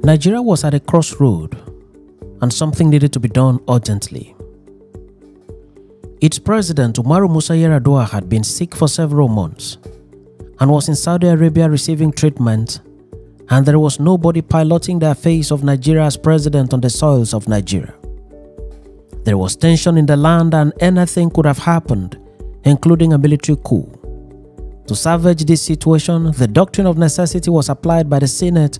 Nigeria was at a crossroad and something needed to be done urgently. Its president, Umaru Musa Yaradua, had been sick for several months and was in Saudi Arabia receiving treatment, and there was nobody piloting the affairs of Nigeria as president on the soils of Nigeria. There was tension in the land and anything could have happened, including a military coup. To salvage this situation, the doctrine of necessity was applied by the Senate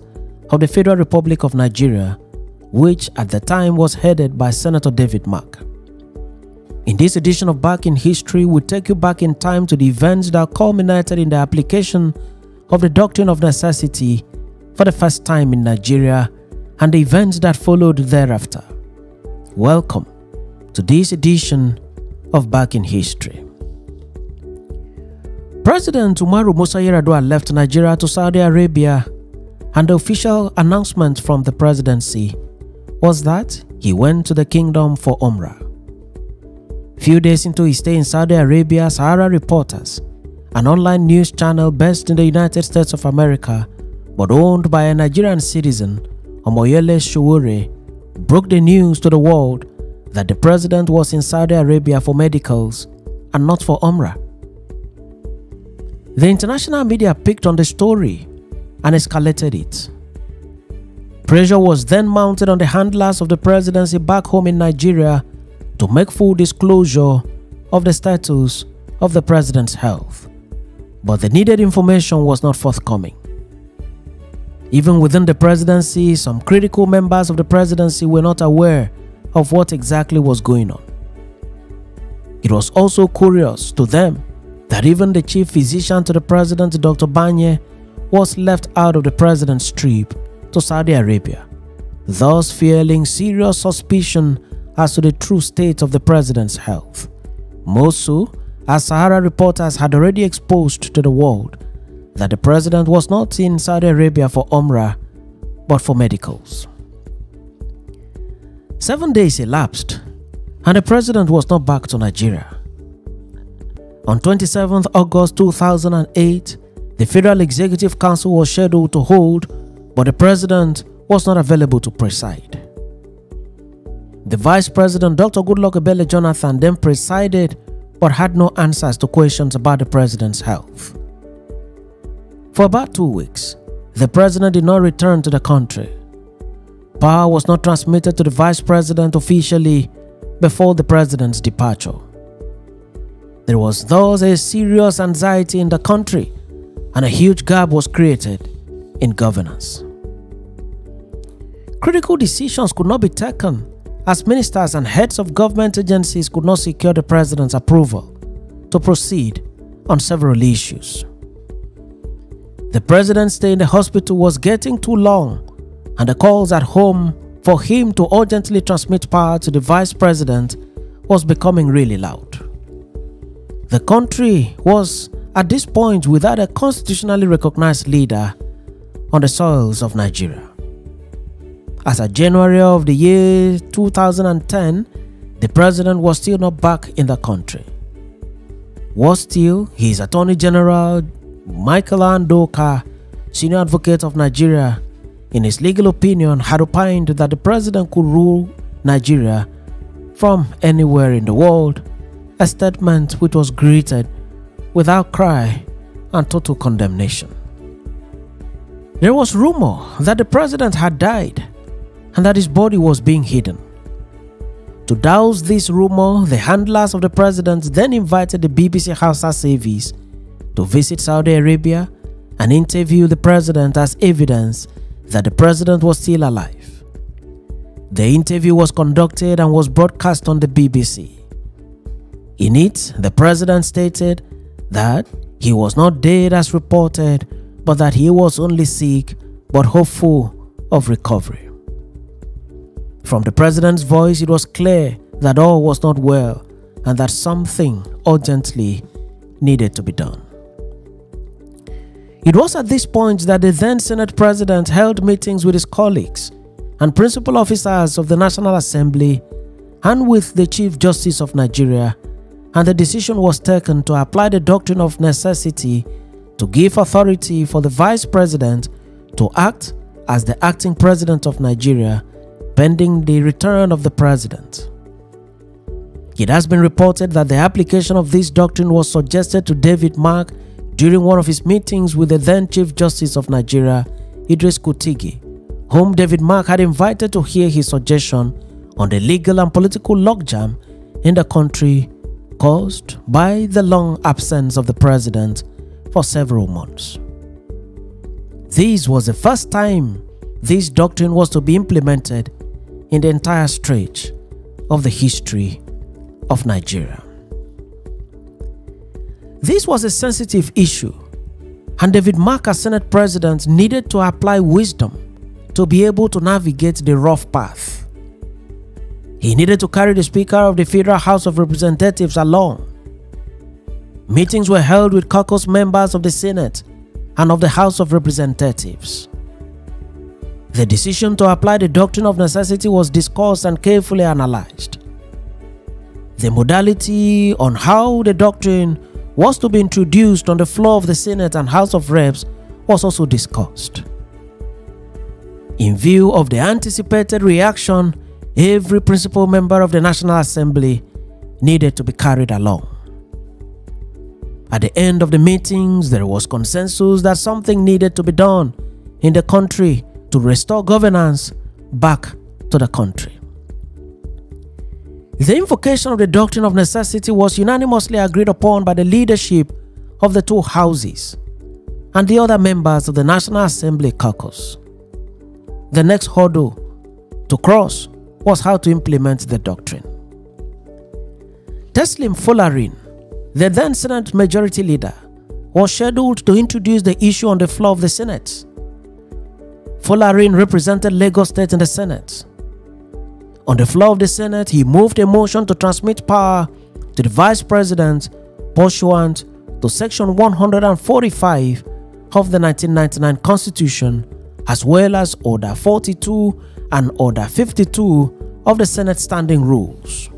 of the Federal Republic of Nigeria, which at the time was headed by Senator David Mark. In this edition of Back in History, we take you back in time to the events that culminated in the application of the doctrine of necessity for the first time in Nigeria and the events that followed thereafter. Welcome to this edition of Back in History. President Umaru Musa Yaradua left Nigeria to Saudi Arabia, and the official announcement from the presidency was that he went to the kingdom for Umrah. Few days into his stay in Saudi Arabia, Sahara Reporters, an online news channel based in the United States of America but owned by a Nigerian citizen, Omoyele Sowore, broke the news to the world that the president was in Saudi Arabia for medicals and not for Umrah. The international media picked on the story and escalated it. Pressure was then mounted on the handlers of the presidency back home in Nigeria to make full disclosure of the status of the president's health, but the needed information was not forthcoming. Even within the presidency, some critical members of the presidency were not aware of what exactly was going on. It was also curious to them that even the chief physician to the president, Dr. Banye, was left out of the president's trip to Saudi Arabia, thus fueling serious suspicion as to the true state of the president's health. More so, as Sahara Reporters had already exposed to the world that the president was not in Saudi Arabia for Umrah, but for medicals. 7 days elapsed, and the president was not back to Nigeria. On 27th August 2008, the Federal Executive Council was scheduled to hold, but the president was not available to preside. The Vice President, Dr. Goodluck Ebele Jonathan, then presided but had no answers to questions about the president's health. For about 2 weeks, the president did not return to the country. Power was not transmitted to the Vice President officially before the president's departure. There was thus a serious anxiety in the country, and a huge gap was created in governance. Critical decisions could not be taken as ministers and heads of government agencies could not secure the president's approval to proceed on several issues. The president's stay in the hospital was getting too long, and the calls at home for him to urgently transmit power to the vice president was becoming really loud. The country was at this point without a constitutionally recognized leader on the soils of Nigeria. As of January of the year 2010, the president was still not back in the country. Worse still, his Attorney General Michael Andoka, senior advocate of Nigeria, in his legal opinion had opined that the president could rule Nigeria from anywhere in the world, a statement which was greeted with outcry and total condemnation. There was rumor that the president had died and that his body was being hidden. To douse this rumor, the handlers of the president then invited the BBC Hausa service to visit Saudi Arabia and interview the president as evidence that the president was still alive. The interview was conducted and was broadcast on the BBC. In it, the president stated that he was not dead as reported, but that he was only sick but hopeful of recovery. From the president's voice, it was clear that all was not well and that something urgently needed to be done. It was at this point that the then Senate President held meetings with his colleagues and principal officers of the National Assembly and with the Chief Justice of Nigeria, and the decision was taken to apply the doctrine of necessity to give authority for the Vice President to act as the acting president of Nigeria pending the return of the president. It has been reported that the application of this doctrine was suggested to David Mark during one of his meetings with the then Chief Justice of Nigeria, Idris Kutigi, whom David Mark had invited to hear his suggestion on the legal and political logjam in the country caused by the long absence of the president for several months. This was the first time this doctrine was to be implemented in the entire stretch of the history of Nigeria. This was a sensitive issue, and David Mark as Senate President needed to apply wisdom to be able to navigate the rough path. He needed to carry the Speaker of the Federal House of Representatives along. Meetings were held with caucus members of the Senate and of the House of Representatives. The decision to apply the doctrine of necessity was discussed and carefully analyzed. The modality on how the doctrine was to be introduced on the floor of the Senate and House of Reps was also discussed. In view of the anticipated reaction, every principal member of the National Assembly needed to be carried along. At the end of the meetings, there was consensus that something needed to be done in the country to restore governance back to the country. The invocation of the doctrine of necessity was unanimously agreed upon by the leadership of the two houses and the other members of the National Assembly caucus. The next hurdle to cross was how to implement the doctrine. Teslim Folarin, the then Senate Majority Leader, was scheduled to introduce the issue on the floor of the Senate. Folarin represented Lagos State in the Senate. On the floor of the Senate, he moved a motion to transmit power to the Vice President pursuant to Section 145 of the 1999 Constitution, as well as Order 42 and Order 52 of the Senate Standing Rules.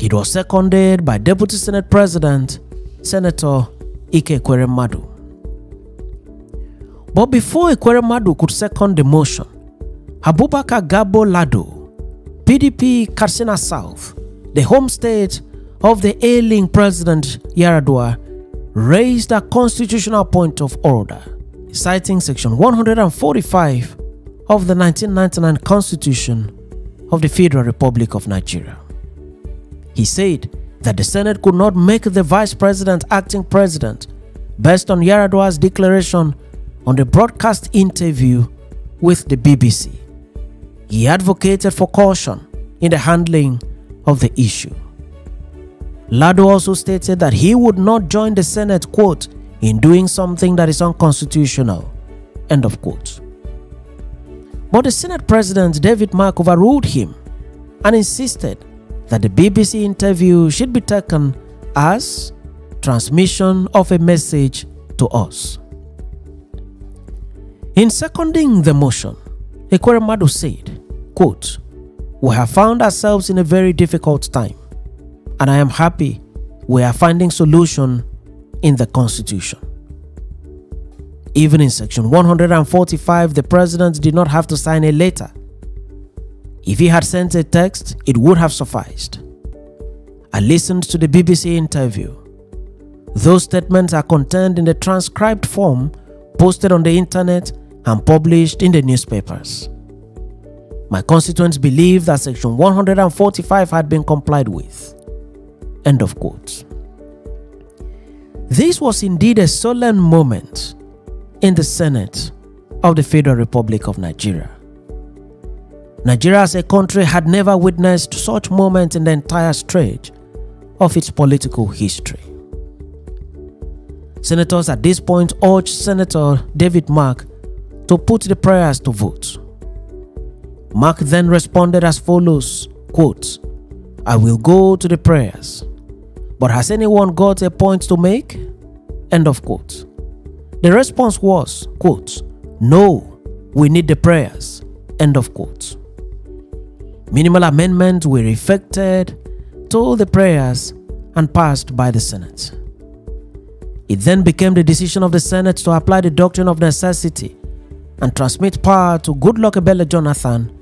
It was seconded by Deputy Senate President Senator Ike Ekweremadu. But before Ekweremadu could second the motion, Abubakar Gabo Lado, PDP Katsina South, the home state of the ailing President Yaradua, raised a constitutional point of order, citing Section 145 of the 1999 Constitution of the Federal Republic of Nigeria. He said that the Senate could not make the Vice President acting President based on Yaradua's declaration on the broadcast interview with the BBC. He advocated for caution in the handling of the issue. Lado also stated that he would not join the Senate, quote, in doing something that is unconstitutional, end of quote. But the Senate President David Mark overruled him and insisted that the BBC interview should be taken as transmission of a message to us. In seconding the motion, Ekweremadu said, quote, "We have found ourselves in a very difficult time, and I am happy we are finding solution in the Constitution." Even in Section 145, the President did not have to sign a letter. If he had sent a text, it would have sufficed. I listened to the BBC interview. Those statements are contained in the transcribed form posted on the internet and published in the newspapers. My constituents believe that Section 145 had been complied with. End of quote. This was indeed a solemn moment in the Senate of the Federal Republic of Nigeria. Nigeria as a country had never witnessed such moment in the entire stretch of its political history. Senators at this point urged Senator David Mark to put the prayers to vote. Mark then responded as follows, quote, "I will go to the prayers, but has anyone got a point to make?" End of quote. The response was, quote, "No, we need the prayers," end of quote. Minimal amendments were effected to the prayers and passed by the Senate. It then became the decision of the Senate to apply the doctrine of necessity and transmit power to Goodluck Ebele Jonathan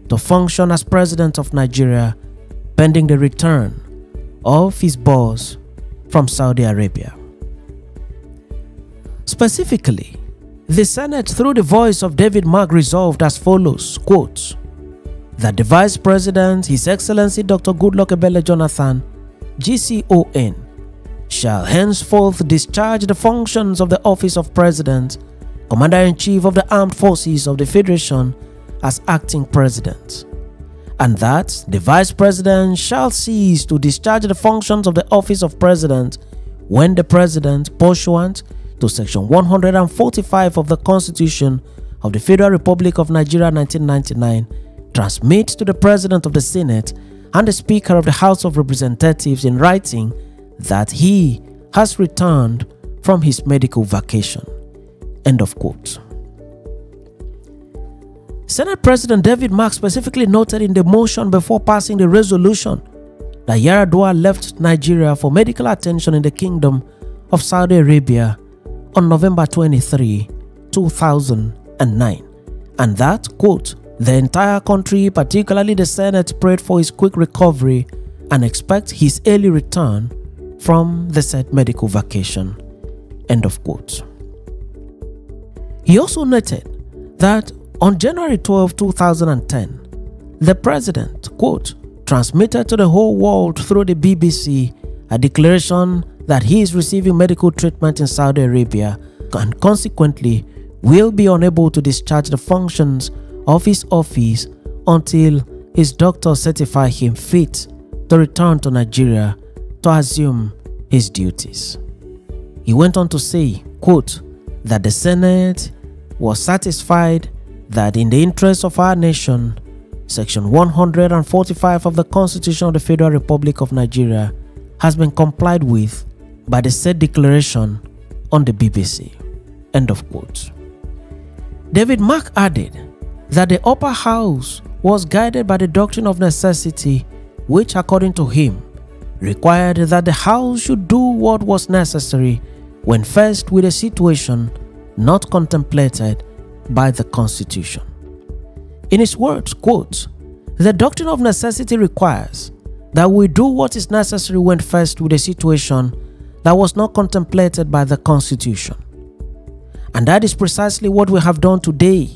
to function as president of Nigeria pending the return of his boss from Saudi Arabia. Specifically, the Senate, through the voice of David Mark, resolved as follows, quote, that the Vice President, His Excellency Dr. Goodluck Ebele Jonathan, GCON, shall henceforth discharge the functions of the office of President, Commander-in-Chief of the Armed Forces of the Federation as acting President, and that the Vice President shall cease to discharge the functions of the office of President when the President, pursuant to Section 145 of the Constitution of the Federal Republic of Nigeria 1999, transmits to the President of the Senate and the Speaker of the House of Representatives in writing that he has returned from his medical vacation. End of quote. Senate President David Mark specifically noted in the motion before passing the resolution that Yaradua left Nigeria for medical attention in the Kingdom of Saudi Arabia on November 23, 2009, and that, quote, the entire country, particularly the Senate, prayed for his quick recovery and expect his early return from the said medical vacation. End of quote. He also noted that on January 12, 2010, the President, quote, transmitted to the whole world through the BBC a declaration that he is receiving medical treatment in Saudi Arabia and consequently will be unable to discharge the functions of his office until his doctors certify him fit to return to Nigeria to assume his duties. He went on to say, quote, that the Senate was satisfied that in the interest of our nation, Section 145 of the Constitution of the Federal Republic of Nigeria has been complied with by the said declaration on the BBC. End of quote. David Mark added that the upper house was guided by the doctrine of necessity, which, according to him, required that the house should do what was necessary when faced with a situation not contemplated by the Constitution. In his words, quote, the doctrine of necessity requires that we do what is necessary when faced with a situation that was not contemplated by the Constitution. And that is precisely what we have done today.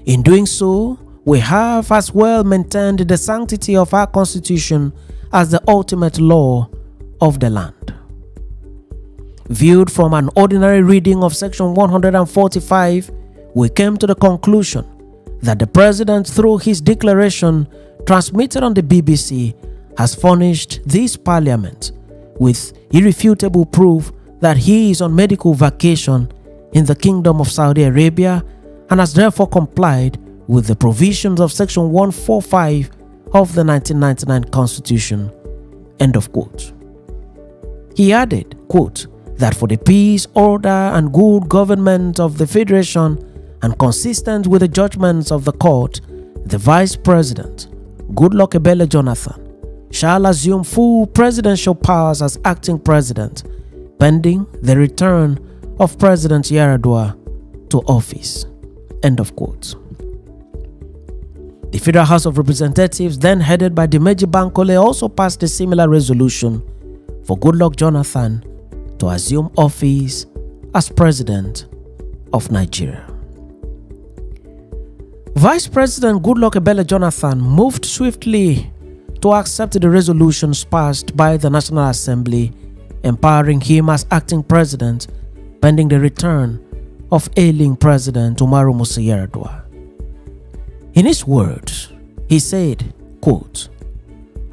In doing so, we have as well maintained the sanctity of our Constitution as the ultimate law of the land. Viewed from an ordinary reading of Section 145, we came to the conclusion that the President, through his declaration transmitted on the BBC, has furnished this Parliament with irrefutable proof that he is on medical vacation in the Kingdom of Saudi Arabia and has therefore complied with the provisions of Section 145 of the 1999 Constitution. End of quote. He added, quote, that for the peace, order, and good government of the Federation and consistent with the judgments of the court, the Vice President, Goodluck Ebele Jonathan, shall assume full presidential powers as acting president, pending the return of President Yaradua to office. End of quote. The Federal House of Representatives, then headed by Dimeji Bankole, also passed a similar resolution for Goodluck Jonathan to assume office as President of Nigeria. Vice President Goodluck Ebele Jonathan moved swiftly to accept the resolutions passed by the National Assembly, empowering him as acting president pending the return of ailing President Umaru Musa Yaradua. In his words, he said, quote,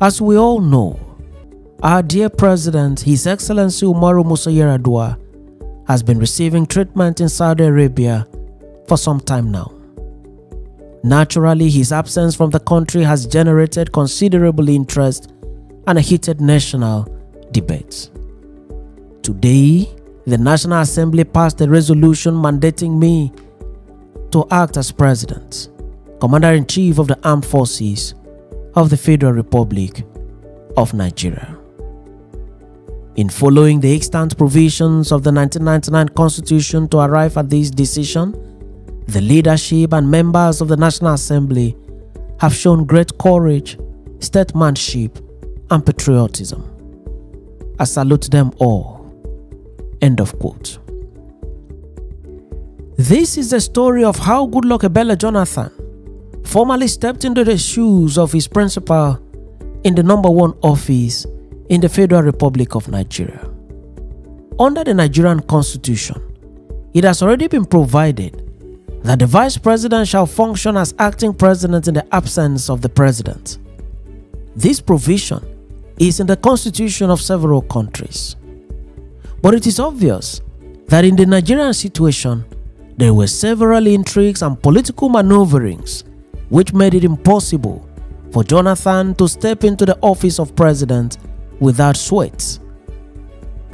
as we all know, our dear President, His Excellency Umaru Musa Yaradua, has been receiving treatment in Saudi Arabia for some time now. Naturally, his absence from the country has generated considerable interest and a heated national debate. Today, the National Assembly passed a resolution mandating me to act as President, Commander-in-Chief of the Armed Forces of the Federal Republic of Nigeria. In following the extant provisions of the 1999 Constitution to arrive at this decision, The leadership and members of the National Assembly have shown great courage, statesmanship, and patriotism. I salute them all." End of quote. This is the story of how Goodluck Ebele Jonathan formally stepped into the shoes of his principal in the #1 office in the Federal Republic of Nigeria. Under the Nigerian Constitution, it has already been provided that the Vice President shall function as acting president in the absence of the President. This provision is in the constitution of several countries. But it is obvious that in the Nigerian situation, there were several intrigues and political maneuverings which made it impossible for Jonathan to step into the office of president without sweat.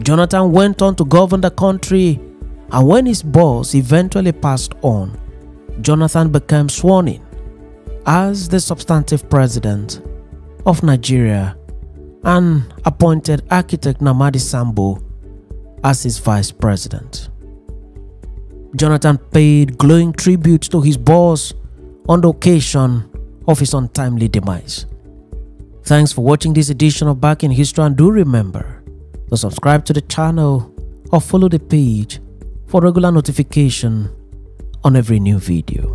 Jonathan went on to govern the country, and when his boss eventually passed on, Jonathan became sworn in as the substantive president of Nigeria and appointed architect Nnamdi Sambo as his vice president. Jonathan paid glowing tribute to his boss on the occasion of his untimely demise. Thanks for watching this edition of Back in History, and do remember to subscribe to the channel or follow the page for regular notification on every new video.